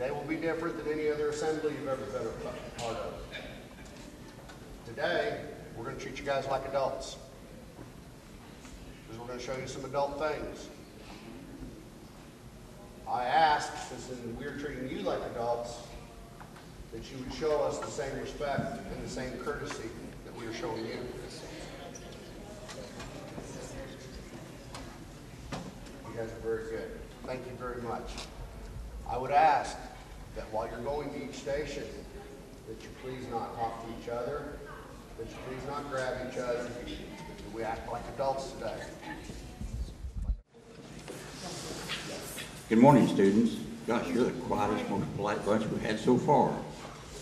Today will be different than any other assembly you've ever been a part of. Today, we're going to treat you guys like adults. Because we're going to show you some adult things. I ask, since we're treating you like adults, that you would show us the same respect and the same courtesy that we are showing you. You guys are very good. Thank you very much. I would ask that while you're going to each station, that you please not talk to each other, that you please not grab each other, that we act like adults today. Good morning, students. Gosh, you're the quietest, most polite bunch we've had so far.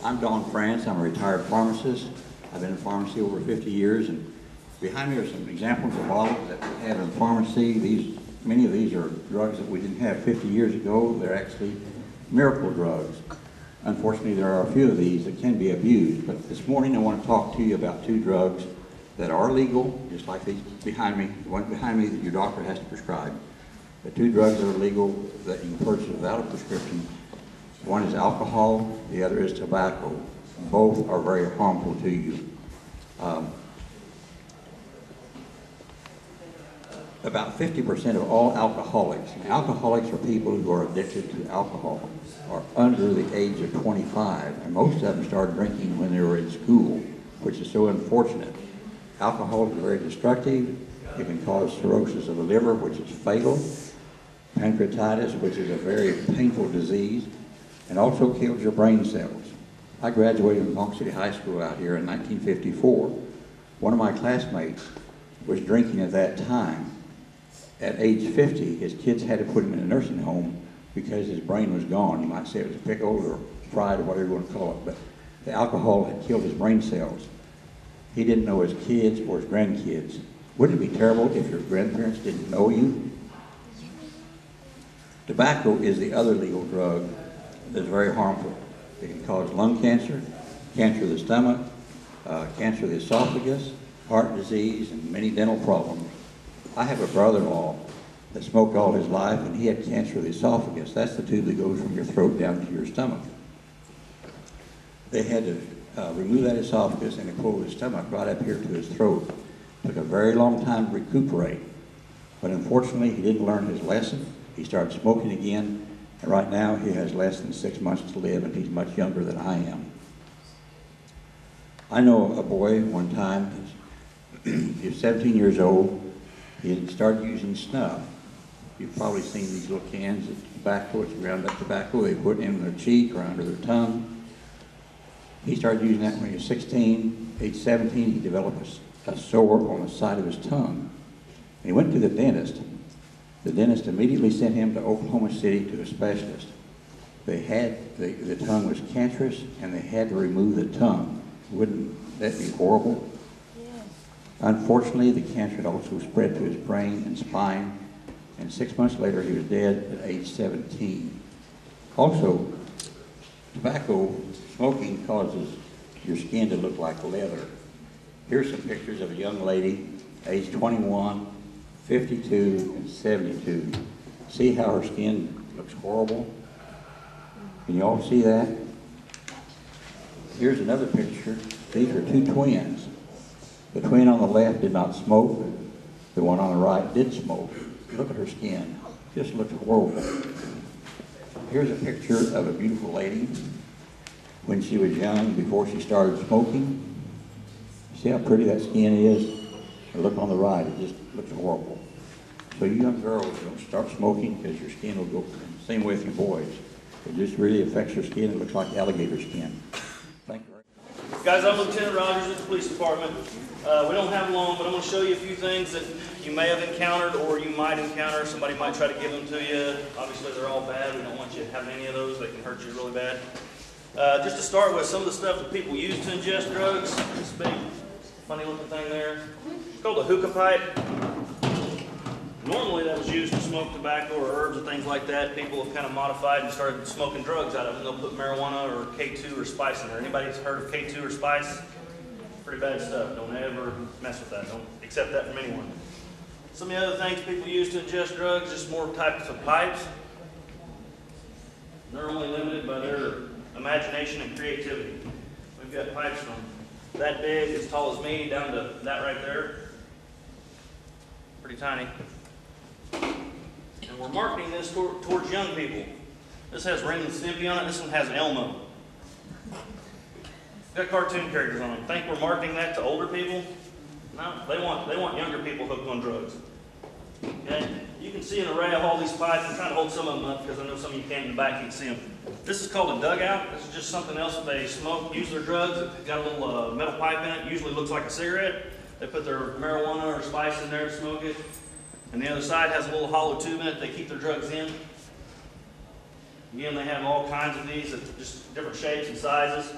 I'm Don France. I'm a retired pharmacist. I've been in pharmacy over 50 years, and behind me are some examples of bottles that we have in pharmacy. Many of these are drugs that we didn't have 50 years ago. They're actually miracle drugs. Unfortunately, there are a few of these that can be abused, but this morning I want to talk to you about two drugs that are legal, just like these behind me, the one behind me that your doctor has to prescribe. The two drugs that are legal that you can purchase without a prescription. One is alcohol, the other is tobacco. Both are very harmful to you. About 50% of all alcoholics, and alcoholics are people who are addicted to alcohol, are under the age of 25, and most of them started drinking when they were in school, which is so unfortunate. Alcohol is very destructive. It can cause cirrhosis of the liver, which is fatal, pancreatitis, which is a very painful disease, and also kills your brain cells. I graduated from Ponca City High School out here in 1954. One of my classmates was drinking at that time. At age 50, his kids had to put him in a nursing home because his brain was gone. You might say it was pickled or fried or whatever you want to call it, but the alcohol had killed his brain cells. He didn't know his kids or his grandkids. Wouldn't it be terrible if your grandparents didn't know you? Tobacco is the other legal drug that's very harmful. It can cause lung cancer, cancer of the stomach, cancer of the esophagus, heart disease, and many dental problems. I have a brother-in-law that smoked all his life, and he had cancer of the esophagus. That's the tube that goes from your throat down to your stomach. They had to remove that esophagus and pull his stomach right up here to his throat. It took a very long time to recuperate, but unfortunately he didn't learn his lesson. He started smoking again, and right now he has less than 6 months to live, and he's much younger than I am. I know a boy one time, he was 17 years old. He had started using snuff. You've probably seen these little cans of tobacco. It's ground up tobacco. They put it in their cheek or under their tongue. He started using that when he was 16. Age 17, he developed a sore on the side of his tongue. And he went to the dentist. The dentist immediately sent him to Oklahoma City to a specialist. They had, the tongue was cancerous, and they had to remove the tongue. Wouldn't that be horrible? Unfortunately, the cancer had also spread to his brain and spine, and 6 months later he was dead at age 17. Also, tobacco smoking causes your skin to look like leather. Here's some pictures of a young lady, age 21, 52, and 72. See how her skin looks horrible? Can you all see that? Here's another picture. These are two twins. The twin on the left did not smoke. The one on the right did smoke. Look at her skin. Just looks horrible. Here's a picture of a beautiful lady when she was young, before she started smoking. See how pretty that skin is? And look on the right, it just looks horrible. So you young girls, don't start smoking because your skin will go the same way with you boys. It just really affects your skin. It looks like alligator skin. Thank you. Guys, I'm Lieutenant Rogers with the police department. We don't have long, but I'm going to show you a few things that you may have encountered or you might encounter. Somebody might try to give them to you. Obviously, they're all bad. We don't want you having any of those. They can hurt you really bad. Just to start with, some of the stuff that people use to ingest drugs. This big, funny-looking thing there. It's called a hookah pipe. Normally, that was used to smoke tobacco or herbs and things like that. People have kind of modified and started smoking drugs out of it. They'll put marijuana or K2 or spice in there. Anybody heard of K2 or spice? Pretty bad stuff. Don't ever mess with that. Don't accept that from anyone. Some of the other things people use to ingest drugs, just more types of pipes. They're only limited by their imagination and creativity. We've got pipes from that big, as tall as me, down to that right there. Pretty tiny. And we're marketing this towards young people. This has Ren and Stimpy on it. This one has Elmo. Got cartoon characters on them. Think we're marketing that to older people? No, they want younger people hooked on drugs. Okay? You can see an array of all these pipes. I'm trying to hold some of them up because I know some of you can't in the back, you can see them. This is called a dugout. This is just something else that they smoke, use their drugs. It's got a little metal pipe in it. Usually looks like a cigarette. They put their marijuana or spice in there and smoke it. And the other side has a little hollow tube in it. They keep their drugs in. Again, they have all kinds of these, just different shapes and sizes.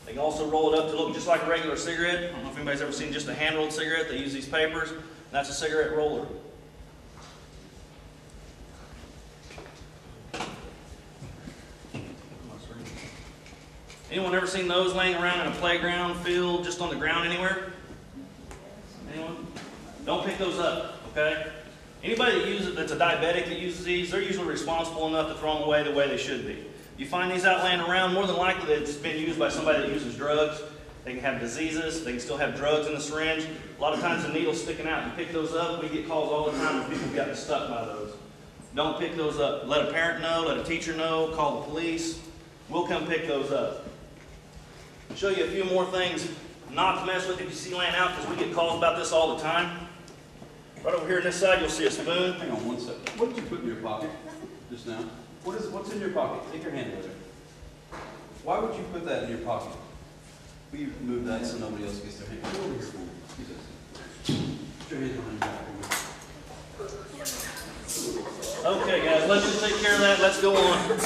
They can also roll it up to look just like a regular cigarette. I don't know if anybody's ever seen just a hand-rolled cigarette. They use these papers. That's a cigarette roller. Anyone ever seen those laying around in a playground, field, just on the ground anywhere? Anyone? Don't pick those up, okay? Anybody that uses, that's a diabetic that uses these, they're usually responsible enough to throw them away the way they should be. You find these out laying around, more than likely that it's been used by somebody that uses drugs. They can have diseases, they can still have drugs in the syringe. A lot of times the needle's sticking out. You pick those up, we get calls all the time when people get stuck by those. Don't pick those up. Let a parent know, let a teacher know, call the police. We'll come pick those up. I'll show you a few more things not to mess with if you see laying out, because we get calls about this all the time. Right over here on this side, you'll see a spoon. Hang on one second. What did you put in your pocket just now? What's in your pocket? Take your hand over there. Why would you put that in your pocket? Will you move that so nobody else gets their hand? Come over here for me. Put your hand behind your back. Okay, guys, let's just take care of that. Let's go on.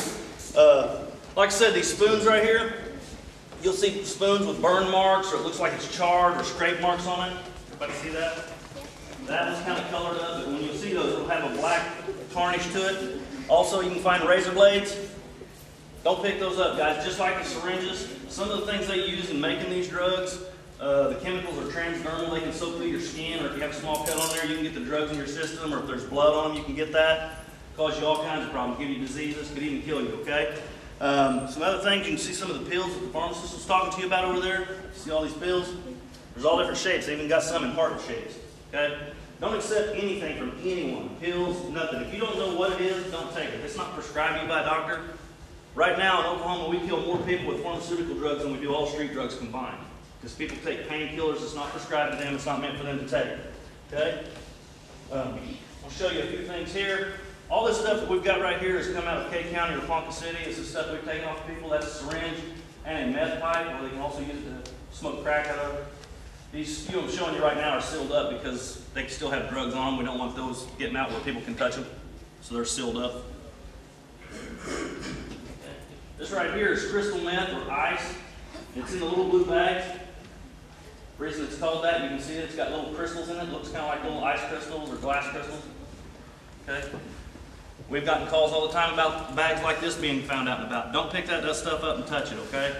Like I said, these spoons right here, you'll see spoons with burn marks, or it looks like it's charred or scrape marks on it. Everybody see that? That one's kind of colored up, but when you see those, it'll have a black tarnish to it. Also, you can find razor blades. Don't pick those up, guys. Just like the syringes, some of the things they use in making these drugs, the chemicals are transdermal. They can soak through your skin, or if you have a small cut on there, you can get the drugs in your system, or if there's blood on them, you can get that. Cause you all kinds of problems, give you diseases, could even kill you, okay? Some other things, you can see some of the pills that the pharmacist was talking to you about over there. See all these pills? There's all different shapes. They even got some in heart shapes, okay? Don't accept anything from anyone. Pills, nothing. If you don't know what it is, don't take it. If it's not prescribed to you by a doctor. Right now in Oklahoma, we kill more people with pharmaceutical drugs than we do all street drugs combined. Because people take painkillers, it's not prescribed to them, it's not meant for them to take. Okay? I'll show you a few things here. All this stuff that we've got right here has come out of K County or Ponca City. This is stuff we've taken off people. That's a syringe and a meth pipe, where they can also use it to smoke crack out of. These few I'm showing you right now are sealed up because they can still have drugs on them. We don't want those getting out where people can touch them. So they're sealed up. This right here is crystal meth or ice. It's in the little blue bags. The reason it's called that, you can see it's got little crystals in it. It looks kind of like little ice crystals or glass crystals. Okay? We've gotten calls all the time about bags like this being found out and about. Don't pick that stuff up and touch it, okay?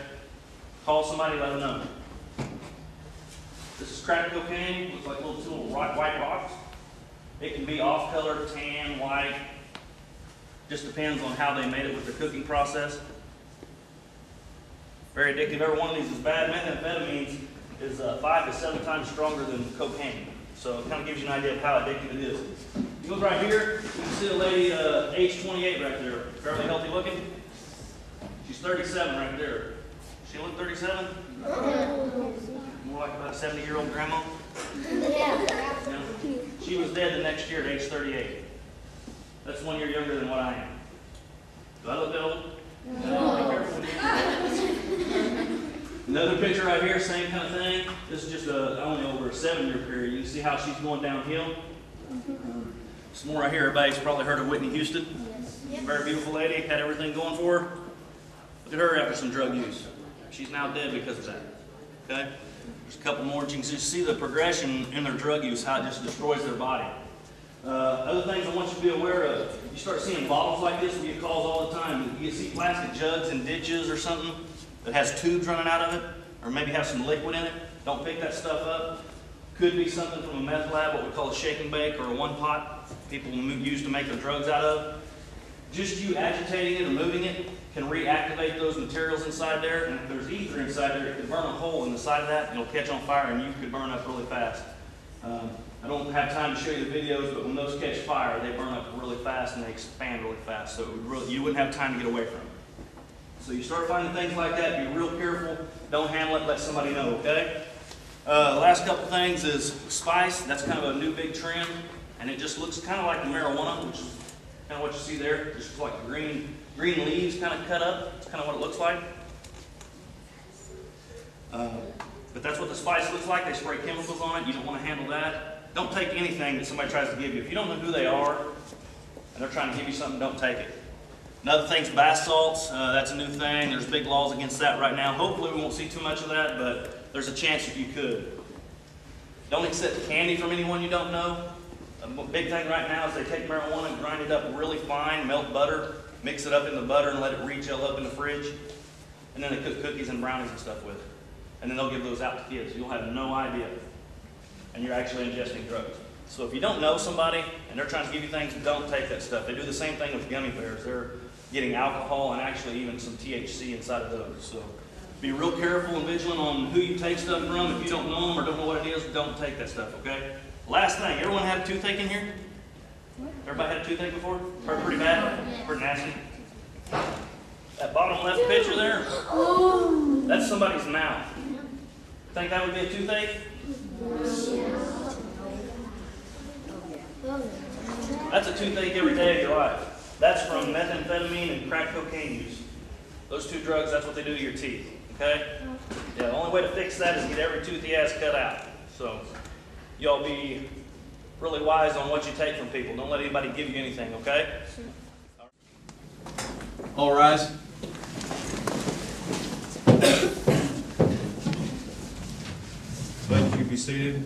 Call somebody, let them know. This is crack cocaine. Looks like little white rocks. It can be off-color, tan, white. Just depends on how they made it with the cooking process. Very addictive. Every one of these is bad. Methamphetamines is 5 to 7 times stronger than cocaine. So it kind of gives you an idea of how addictive it is. You look right here, you can see a lady, age 28 right there. Fairly healthy looking. She's 37 right there. She look 37? More like about a 70-year-old grandma? Yeah. She was dead the next year at age 38. That's 1 year younger than what I am. Do I look that old? No. Another picture right here, same kind of thing. This is just only over a 7-year period. You can see how she's going downhill. Some more right here. Everybody's probably heard of Whitney Houston. Yes. Very beautiful lady, had everything going for her. Look at her after some drug use. She's now dead because of that. Okay? There's a couple more. You can just see the progression in their drug use, how it just destroys their body. Other things I want you to be aware of. You start seeing bottles like this, we get calls all the time. You see plastic jugs in ditches or something that has tubes running out of it, or maybe have some liquid in it. Don't pick that stuff up. Could be something from a meth lab, what we call a shake and bake, or a one pot people use to make their drugs out of. Just you agitating it or moving it can reactivate those materials inside there, and if there's ether inside there, it could burn a hole in the side of that, and it'll catch on fire, and you could burn up really fast. I don't have time to show you the videos, but when those catch fire, they burn up really fast and they expand really fast, so you wouldn't have time to get away from it. So you start finding things like that, be real careful, don't handle it, let somebody know, okay? Last couple things is spice. That's kind of a new big trend, and it just looks kind of like marijuana, which is kind of what you see there. Just like the green leaves kind of cut up. That's kind of what it looks like. But that's what the spice looks like. They spray chemicals on it. You don't want to handle that. Don't take anything that somebody tries to give you. If you don't know who they are and they're trying to give you something, don't take it. Another thing's bath salts. That's a new thing. There's big laws against that right now. Hopefully we won't see too much of that, but there's a chance if you could. Don't accept candy from anyone you don't know. A big thing right now is they take marijuana and grind it up really fine, melt butter, mix it up in the butter and let it re-gel up in the fridge. And then they cook cookies and brownies and stuff with it. And then they'll give those out to kids. You'll have no idea. And you're actually ingesting drugs. So if you don't know somebody and they're trying to give you things, don't take that stuff. They do the same thing with gummy bears. They're getting alcohol and actually even some THC inside of those. So be real careful and vigilant on who you take stuff from. If you don't know them or don't know what it is, don't take that stuff, okay? Last thing, everyone had a toothache in here? Everybody had a toothache before? Hurt pretty bad? Pretty nasty? That bottom left picture there, that's somebody's mouth. Think that would be a toothache? That's a toothache every day of your life. That's from methamphetamine and crack cocaine use. Those two drugs, that's what they do to your teeth, okay? Yeah, the only way to fix that is get every tooth he has cut out. So, y'all be really wise on what you take from people. Don't let anybody give you anything, okay? All rise. Thank you. Be seated.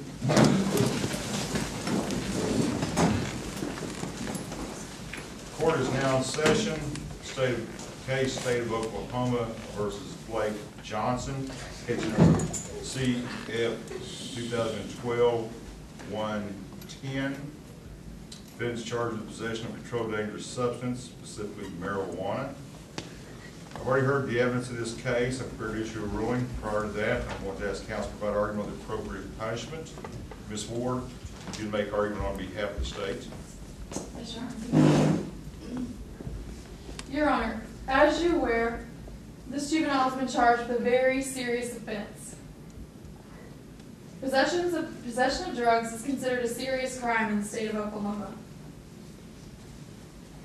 Court is now in session. State of Oklahoma versus Blake Johnson. Case number CF 2012-110. Defendant's charged with possession of a controlled dangerous substance, specifically marijuana. I've already heard the evidence of this case. I'm prepared to issue a ruling. Prior to that, I want to ask counsel to provide argument on the appropriate punishment. Ms. Ward, you make argument on behalf of the state. Yes, Your Honor. Your Honor, as you're aware, this juvenile has been charged with a very serious offense. Possession of drugs is considered a serious crime in the state of Oklahoma,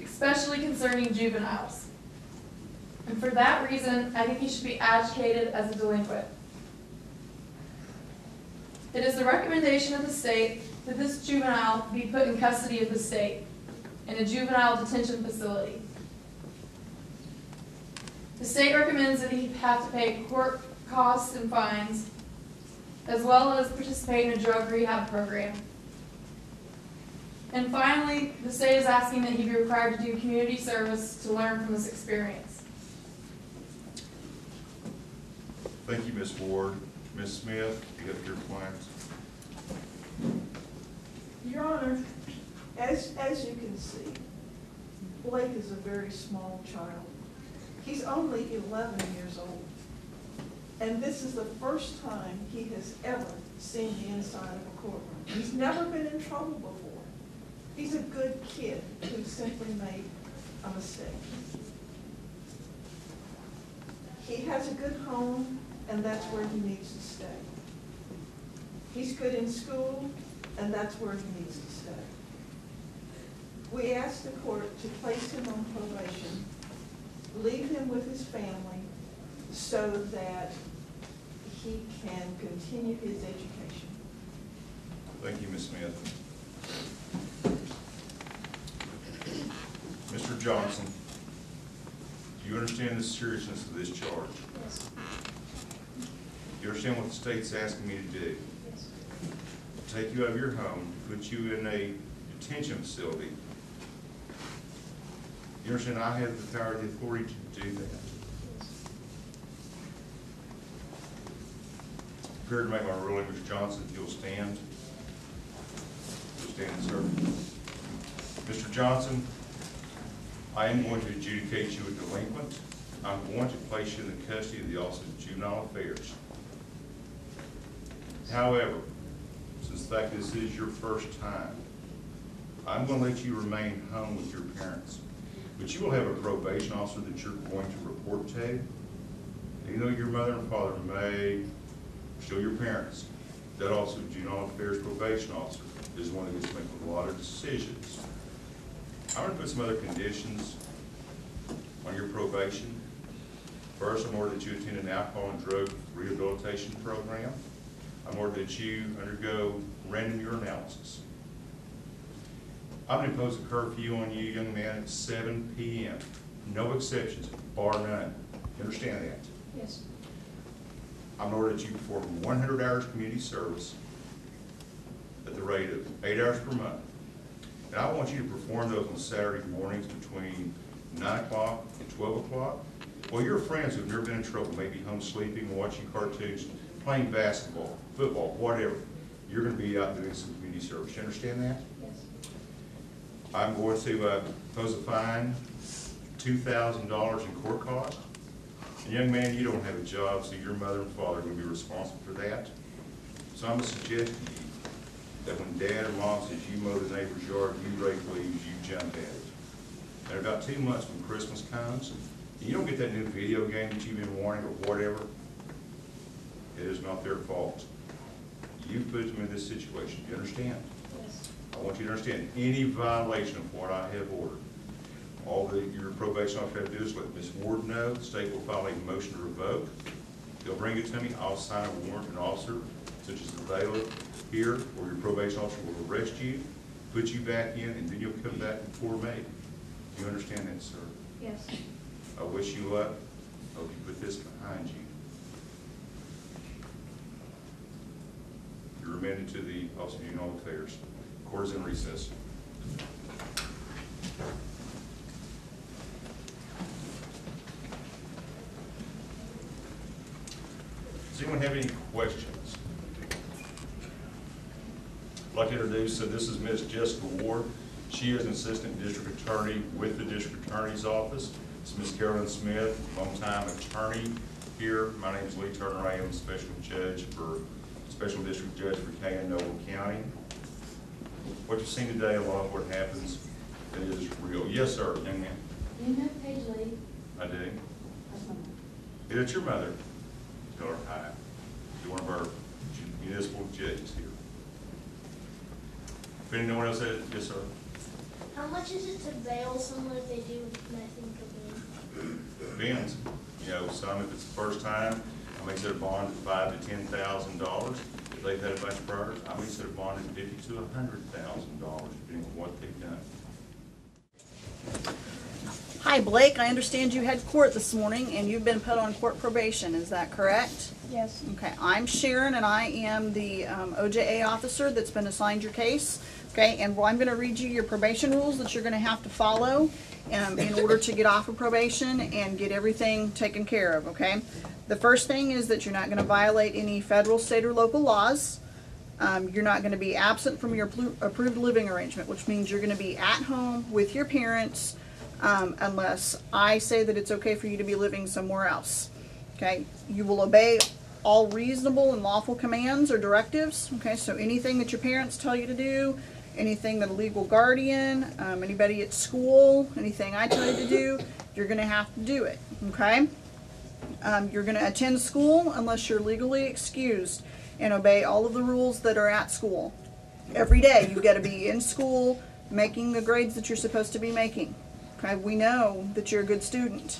especially concerning juveniles. And for that reason, I think he should be adjudicated as a delinquent. It is the recommendation of the state that this juvenile be put in custody of the state in a juvenile detention facility. The state recommends that he have to pay court costs and fines, as well as participate in a drug rehab program. And finally, the state is asking that he be required to do community service to learn from this experience. Thank you, Ms. Ward. Ms. Smith, you have your clients. Your Honor, as you can see, Blake is a very small child. He's only 11 years old. And this is the first time he has ever seen the inside of a courtroom. He's never been in trouble before. He's a good kid who simply made a mistake. He has a good home, and that's where he needs to stay. He's good in school, and that's where he needs to stay. We ask the court to place him on probation, leave him with his family, so that he can continue his education. Thank you, Ms. Smith. Mr. Johnson, do you understand the seriousness of this charge? Yes. Do you understand what the state's asking me to do? Yes. To take you out of your home, put you in a detention facility. You understand I have the power and the authority to do that? Prepared to make my ruling, Mr. Johnson, if you'll stand. You'll stand, sir. Mr. Johnson, I am going to adjudicate you a delinquent. I'm going to place you in the custody of the Office of Juvenile Affairs. However, since the fact this is your first time, I'm going to let you remain home with your parents. But you will have a probation officer that you're going to report to. Even though your mother and father may still your parents, that Office of Juvenile Affairs probation officer is one that gets to make a lot of decisions. I'm going to put some other conditions on your probation. First, I'm ordered that you attend an alcohol and drug rehabilitation program. I'm ordered that you undergo random urinalysis. I'm going to impose a curfew on you, young man, at 7 p.m. No exceptions, bar none. You understand that? Yes. I'm ordered that you perform 100 hours community service at the rate of 8 hours per month. And I want you to perform those on Saturday mornings between 9 o'clock and 12 o'clock. Well, your friends who've never been in trouble, maybe home sleeping, watching cartoons, playing basketball, football, whatever, you're going to be out doing some community service. You understand that? Yes. I'm going to impose a fine, $2,000 in court costs. And young man, you don't have a job, so your mother and father are going to be responsible for that. So I'm going to suggest to you that when dad or mom says you mow the neighbor's yard, you rake leaves, you jump at it. And about 2 months when Christmas comes, you don't get that new video game that you've been wanting or whatever, it is not their fault. You put them in this situation. You understand? Yes. I want you to understand any violation of what I have ordered. All that your probation officer has to do is let Ms. Ward know. The state will file a motion to revoke. They'll bring it to me. I'll sign a warrant. An officer, such as the bailiff here, or your probation officer will arrest you, put you back in, and then you'll come back before me. Do you understand that, sir? Yes. I wish you luck. I hope you put this behind you. You're remanded to the Office of Juvenile Affairs. Court is in recess. Does anyone have any questions? I'd like to introduce, so this is Ms. Jessica Ward. She is an assistant district attorney with the district attorney's office. This is Ms. Carolyn Smith, longtime attorney here. My name is Lee Turner. I am special district judge for Noble County. What you've seen today, a lot of what happens is real. Yes, sir, young man. You know Paige Lee? I do. That's my mom. Is it your mother? Tell her hi. You're one of our municipal judges here. If anyone else has, yes, sir. How much is it to bail someone if they do methamphetamine? Depends. You know, some, if it's the first time, I may set a bond at $5,000 to $10,000. If they've had a bunch of priors, I may set a bond at $50,000 to $100,000, depending on what they've done. Hi, Blake. I understand you had court this morning and you've been put on court probation. Is that correct? Yes. Okay. I'm Sharon and I am the OJA officer that's been assigned your case. Okay. And I'm going to read you your probation rules that you're going to have to follow in order to get off of probation and get everything taken care of. Okay. The first thing is that you're not going to violate any federal, state, or local laws. You're not going to be absent from your approved living arrangement, which means you're going to be at home with your parents unless I say that it's okay for you to be living somewhere else. Okay, you will obey all reasonable and lawful commands or directives. Okay, so anything that your parents tell you to do, anything that a legal guardian, anybody at school, anything I tell you to do, you're going to have to do it. Okay, you're going to attend school unless you're legally excused and obey all of the rules that are at school. Every day you've got to be in school making the grades that you're supposed to be making. Okay, we know that you're a good student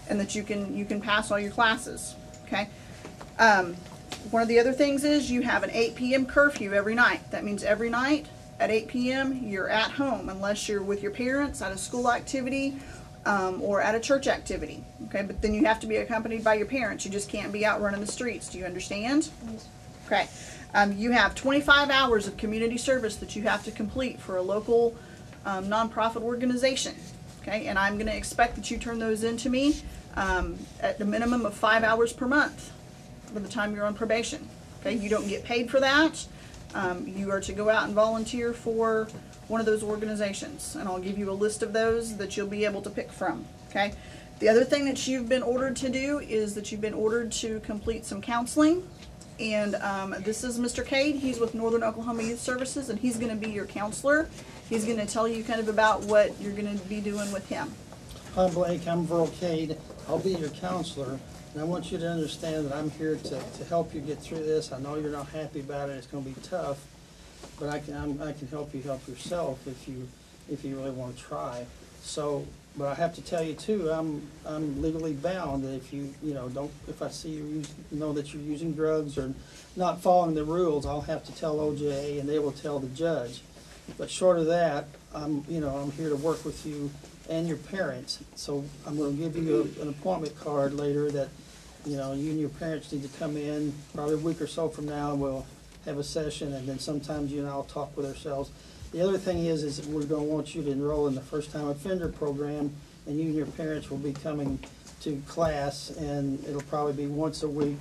and that you can pass all your classes. Okay, one of the other things is you have an 8 p.m. curfew every night. That means every night at 8 p.m. you're at home unless you're with your parents at a school activity or at a church activity. Okay, but then you have to be accompanied by your parents. You just can't be out running the streets. Do you understand? Yes. Okay. You have 25 hours of community service that you have to complete for a local nonprofit organization. Okay, and I'm going to expect that you turn those in to me at the minimum of 5 hours per month by the time you're on probation. Okay, you don't get paid for that. You are to go out and volunteer for one of those organizations, and I'll give you a list of those that you'll be able to pick from, okay? The other thing that you've been ordered to do is that you've been ordered to complete some counseling, and this is Mr. Cade. He's with Northern Oklahoma Youth Services, and he's going to be your counselor. He's going to tell you kind of about what you're going to be doing with him. Hi Blake, I'm Verl Cade. I'll be your counselor, and I want you to understand that I'm here to help you get through this. I know you're not happy about it, it's going to be tough, but I can help you help yourself if you really want to try. So, but I have to tell you too, I'm legally bound that if I see you know that you're using drugs or not following the rules, I'll have to tell OJA and they will tell the judge. But short of that, I'm here to work with you and your parents. So I'm going to give you an appointment card later that, you and your parents need to come in probably a week or so from now, and we'll have a session, and then sometimes you and I'll talk with ourselves. The other thing is that we're going to want you to enroll in the first time offender program, and you and your parents will be coming to class, and it'll probably be once a week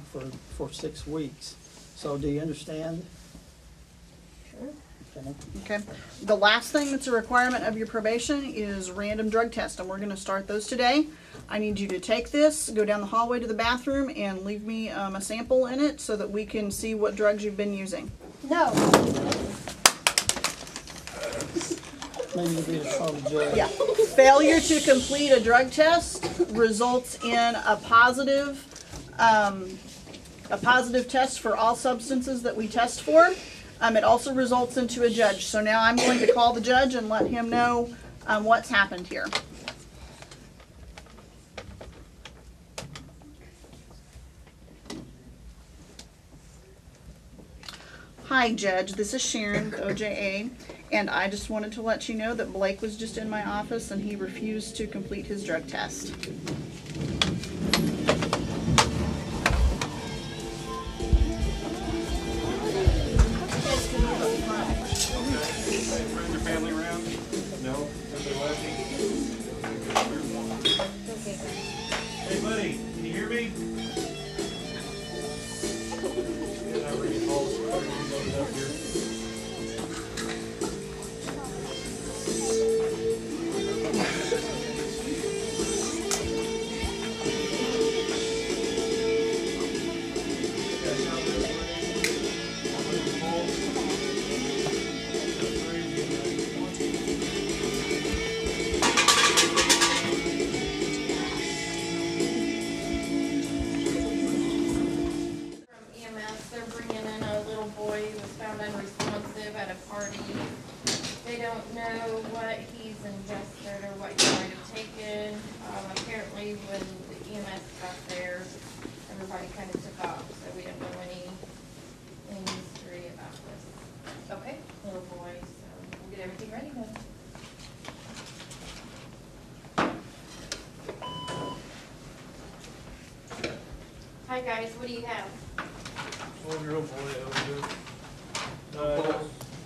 for 6 weeks. So do you understand? Sure. Okay. The last thing that's a requirement of your probation is random drug test, and we're going to start those today. I need you to take this, go down the hallway to the bathroom, and leave me a sample in it so that we can see what drugs you've been using. No. Maybe you'll be a trouble judge. Yeah. Failure to complete a drug test results in a positive test for all substances that we test for. It also results into a judge. So now I'm going to call the judge and let him know what's happened here. Hi, Judge. This is Sharon with OJA, and I just wanted to let you know that Blake was just in my office and he refused to complete his drug test. Friends or family around? No? Nobody left me? Hey buddy, can you hear me? Yeah, I read calls. Everything's loaded up here. They don't know what he's ingested or what he might have taken. Apparently when the EMS got there, everybody kind of took off, so we don't know any history about this. Okay, Little boy, so. we'll get everything ready then. Hi guys, what do you have? 12-year-old boy over here.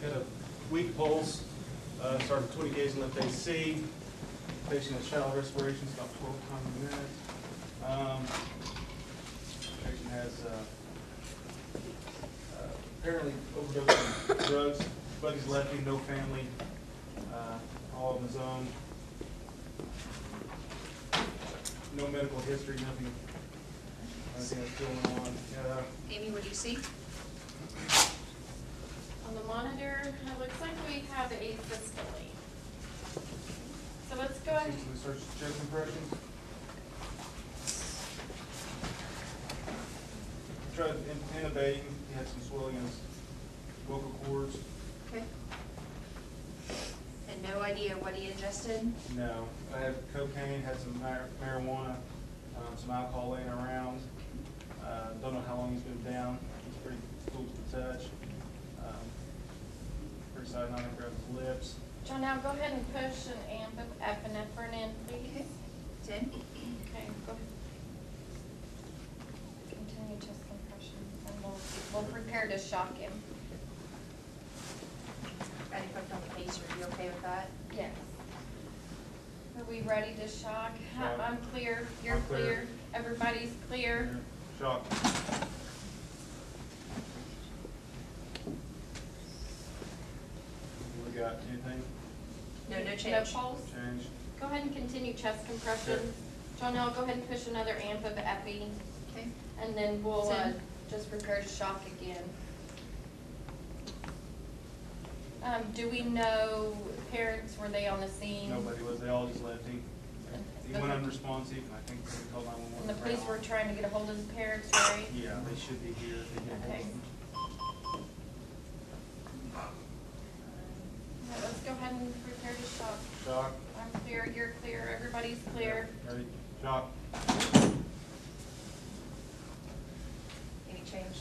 Got a weak pulse. Started 20 gauge left AC. Patient has shallow respiration, about 12 times a minute. Patient has apparently overdosed on drugs. Buddy's left him, no family, all on his own. No medical history, nothing that's going on. Amy, what do you see? On the monitor, it looks like we have a systole. So let's go ahead. We search chest compressions. We tried intubating. He had some swelling in his vocal cords. Okay. And no idea what he ingested? No. I had cocaine, had some marijuana, some alcohol laying around. Don't know how long he's been down. He's pretty cool to the touch. Pretty side on grab his lips. John, now go ahead and push an epinephrine in, please. 10. Okay, go ahead. Continue chest compressions, and we'll prepare to shock him. Ready to put on the case, are you okay with that? Yes. Are we ready to shock? Shock. I'm clear, you're I'm clear. clear, everybody's clear. Shock. We got anything? No change. pulse? Change. Go ahead and continue chest compression. Jonelle, go ahead and push another amp of epi, Okay. and then we'll, Send. just prepare to shock again. Do we know parents, were they on the scene? Nobody was, they all just left. He went unresponsive, and I think they called 911. And the police were trying to get a hold of the parents, right? Yeah, they should be here if they get hold Okay. of them. Alright, let's go ahead and prepare to shock. Shock, I'm clear, you're clear, everybody's clear. ready, shock. Any change?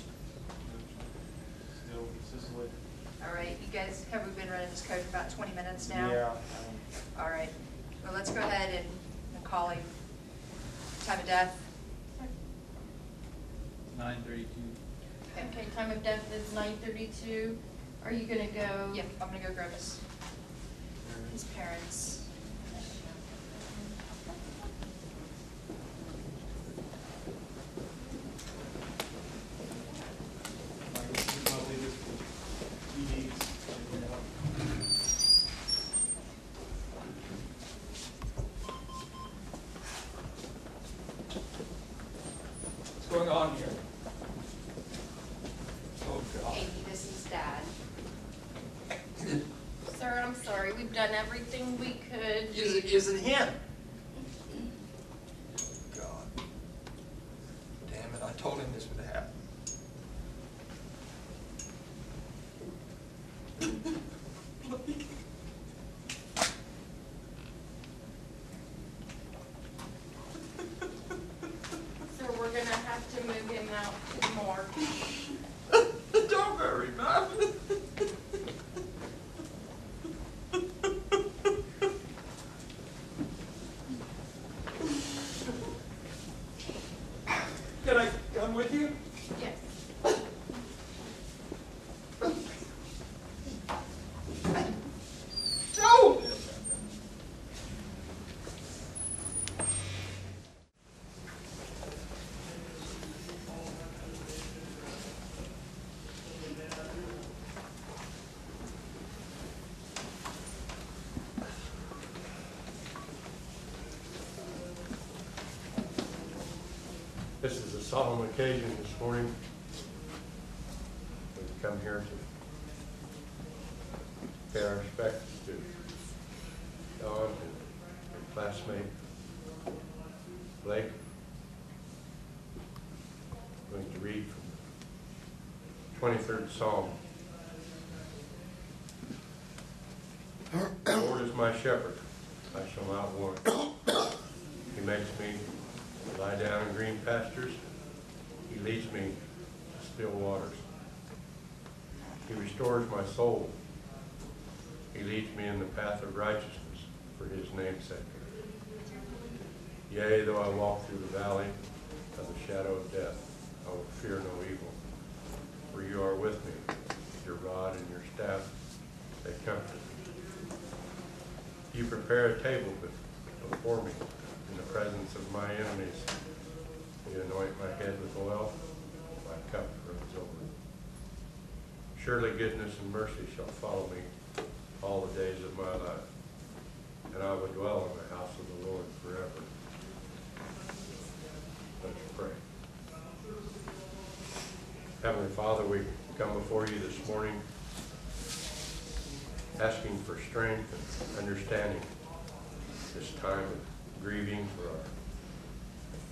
Still Sicily. All right, you guys, have we been running this code for about 20 minutes now? Yeah. All right, well, let's go ahead and call him. Time of death? 9:32. Okay, time of death is 9:32. Are you gonna go? Yep, I'm gonna go grab his parents. What's going on here? Oh, God. Amy, this is Dad. Sir, I'm sorry, we've done everything we could. Isn't him? God. Damn it, I told him this would happen. So we're gonna have to move him out to the morgue. Don't worry, Mom. Can I come with you? Yes. No! This is a solemn occasion this morning. We've come here to pay our respects to Don and her classmate, Blake. I'm going to read from the 23rd Psalm. The Lord is my shepherd, I shall not want. He makes me lie down in green pastures. He leads me to still waters. He restores my soul. He leads me in the path of righteousness for his name's sake. Yea, though I walk through the valley of the shadow of death, I will fear no evil. For you are with me. Your rod and your staff, they comfort me. You prepare a table before me in the presence of my enemies. You anoint my head with oil, my cup runs over. Surely goodness and mercy shall follow me all the days of my life, and I will dwell in the house of the Lord forever. Let's pray. Heavenly Father, we come before you this morning asking for strength and understanding this time of grieving for our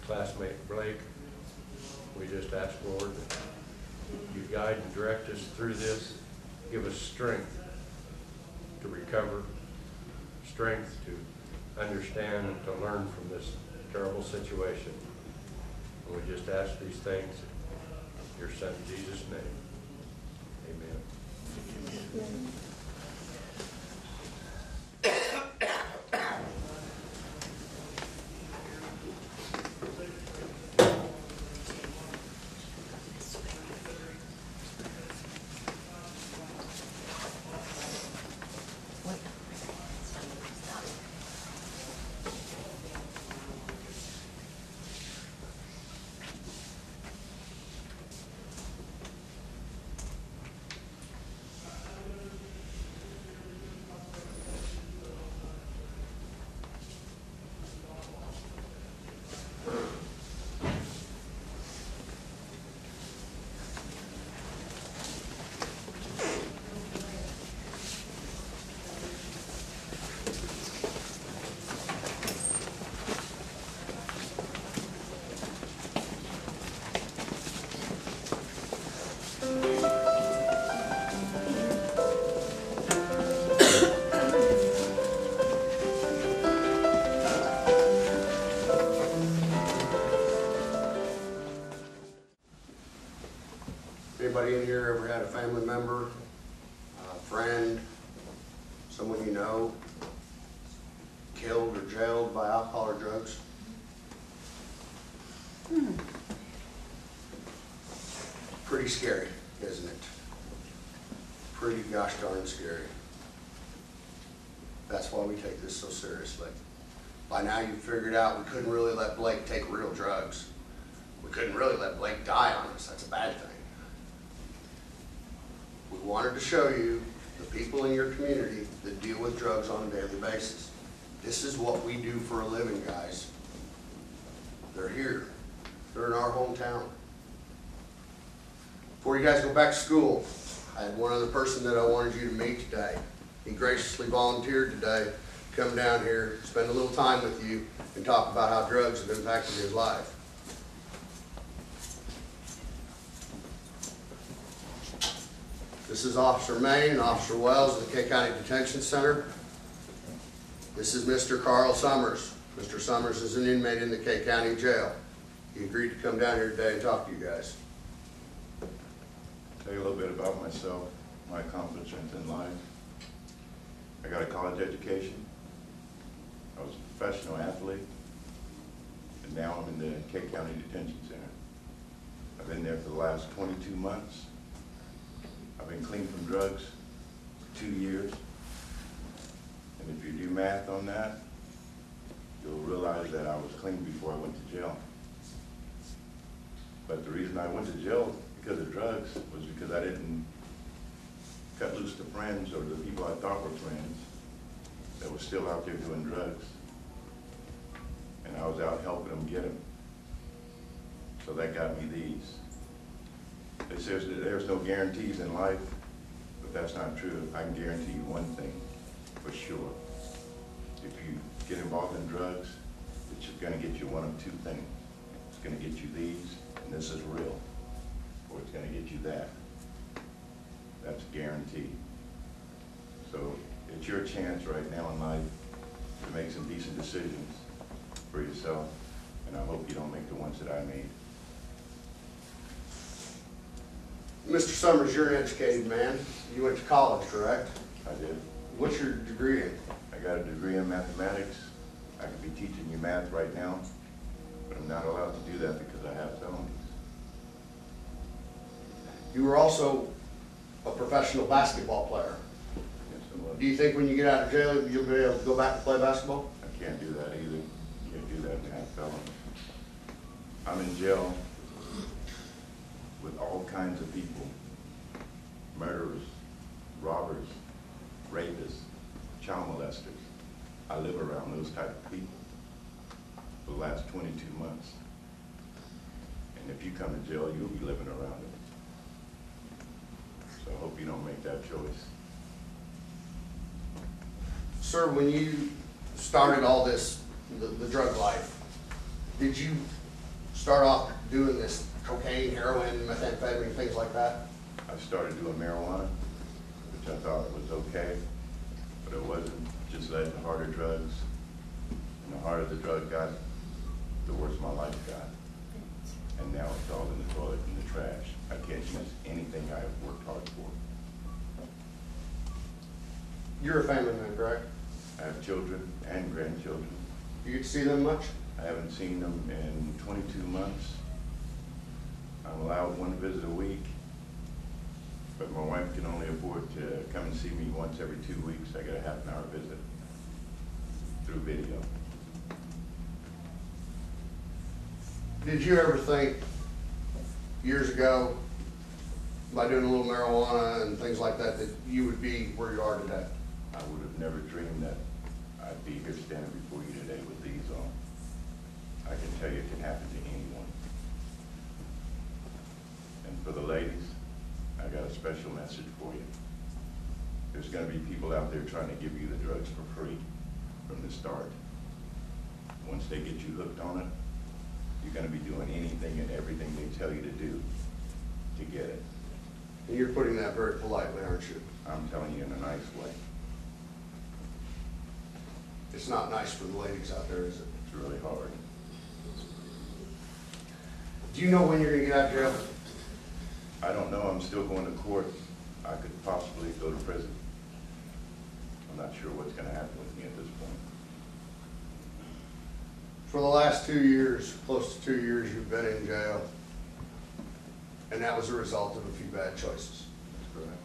classmate Blake. We just ask, Lord, that you guide and direct us through this. Give us strength to recover, strength to understand and to learn from this terrible situation. And we just ask these things in your Son Jesus' name. Amen. anybody in here ever had a family member, a friend, someone you know, killed or jailed by alcohol or drugs? Pretty scary, isn't it? Pretty gosh darn scary. That's why we take this so seriously. By now you've figured out we couldn't really let Blake take real drugs. We couldn't really let Blake die on us. That's a bad thing. We wanted to show you the people in your community that deal with drugs on a daily basis. This is what we do for a living, guys. They're here. They're in our hometown. Before you guys go back to school, I had one other person that I wanted you to meet today. He graciously volunteered today to come down here, spend a little time with you, and talk about how drugs have impacted his life. This is Officer Main and Officer Wells of the K County Detention Center. This is Mr. Carl Summers. Mr. Summers is an inmate in the K County Jail. He agreed to come down here today and talk to you guys. Tell you a little bit about myself, my accomplishments in life. I got a college education. I was a professional athlete. And now I'm in the K County Detention Center. I've been there for the last 22 months. I've been clean from drugs for 2 years. And if you do math on that, you'll realize that I was clean before I went to jail. But the reason I went to jail because of drugs was because I didn't cut loose the friends or the people I thought were friends that were still out there doing drugs. And I was out helping them get them. So that got me these. It says that there's no guarantees in life, but that's not true. I can guarantee you one thing for sure. If you get involved in drugs, it's going to get you one of two things. It's going to get you these, and this is real, or it's going to get you that. That's guaranteed. So it's your chance right now in life to make some decent decisions for yourself, and I hope you don't make the ones that I made. Mr. Summers, you're an educated man. You went to college, correct? I did. What's your degree in? I got a degree in mathematics. I could be teaching you math right now, but I'm not allowed to do that because I have felonies. You were also a professional basketball player. Yes, I was. Do you think when you get out of jail, you'll be able to go back and play basketball? I can't do that either. You can't do that and have felonies. I'm in jail with all kinds of people. Murderers, robbers, rapists, child molesters. I live around those type of people for the last 22 months. And if you come to jail, you'll be living around them. So I hope you don't make that choice. Sir, when you started all this, the drug life, did you start off doing this cocaine, heroin, methamphetamine, things like that? I started doing marijuana, which I thought was okay, but it wasn't. It just led to harder drugs. And the harder the drug got, the worse my life got. And now it's all in the toilet and the trash. I can't miss anything I have worked hard for. You're a family man, correct? I have children and grandchildren. Do you get to see them much? I haven't seen them in 22 months. I'm allowed one visit a week, but my wife can only afford to come and see me once every 2 weeks. I get a half-an-hour visit through video. Did you ever think years ago, by doing a little marijuana and things like that, that you would be where you are today? I would have never dreamed that I'd be here standing before you today with these on. I can tell you it can happen to anyone. And for the ladies, I got a special message for you. There's going to be people out there trying to give you the drugs for free from the start. Once they get you hooked on it, you're going to be doing anything and everything they tell you to do to get it. And you're putting that very politely, aren't you? I'm telling you in a nice way. It's not nice for the ladies out there, is it? It's really hard. Do you know when you're going to get out of jail? I I don't know, I'm still going to court. I could possibly go to prison. I'm not sure what's gonna happen with me at this point. For the last 2 years, close to 2 years, you've been in jail. And that was a result of a few bad choices. That's correct.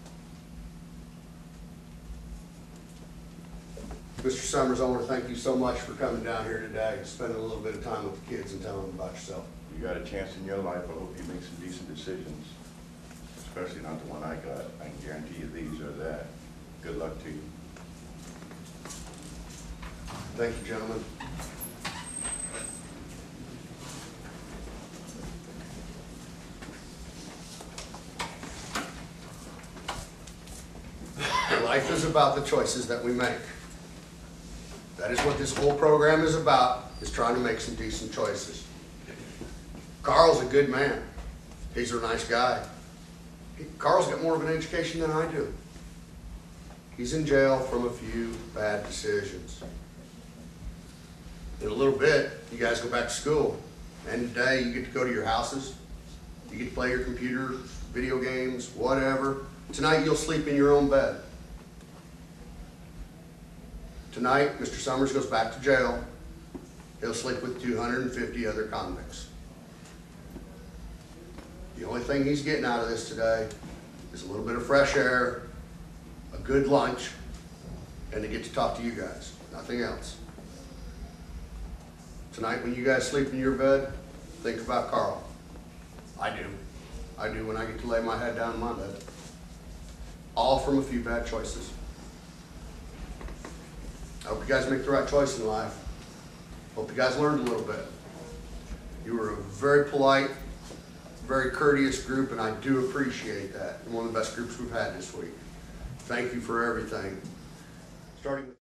Mr. Summers, I want to thank you so much for coming down here today, spending a little bit of time with the kids and telling them about yourself. You got a chance in your life, I hope you make some decent decisions, especially not the one I got. I can guarantee you these or that. Good luck to you. Thank you, gentlemen. Life is about the choices that we make. That is what this whole program is about, is trying to make some decent choices. Carl's a good man. He's a nice guy. Carl's got more of an education than I do. He's in jail from a few bad decisions. In a little bit, you guys go back to school. And today, you get to go to your houses. You get to play your computer, video games, whatever. Tonight, you'll sleep in your own bed. Tonight, Mr. Summers goes back to jail. He'll sleep with 250 other convicts. The only thing he's getting out of this today is a little bit of fresh air, a good lunch, and to get to talk to you guys. Nothing else. Tonight, when you guys sleep in your bed, think about Carl. I do. I do when I get to lay my head down in my bed. All from a few bad choices. I hope you guys make the right choice in life. Hope you guys learned a little bit. You were a very polite, very courteous group, and I do appreciate that. One of the best groups we've had this week. Thank you for everything. Starting with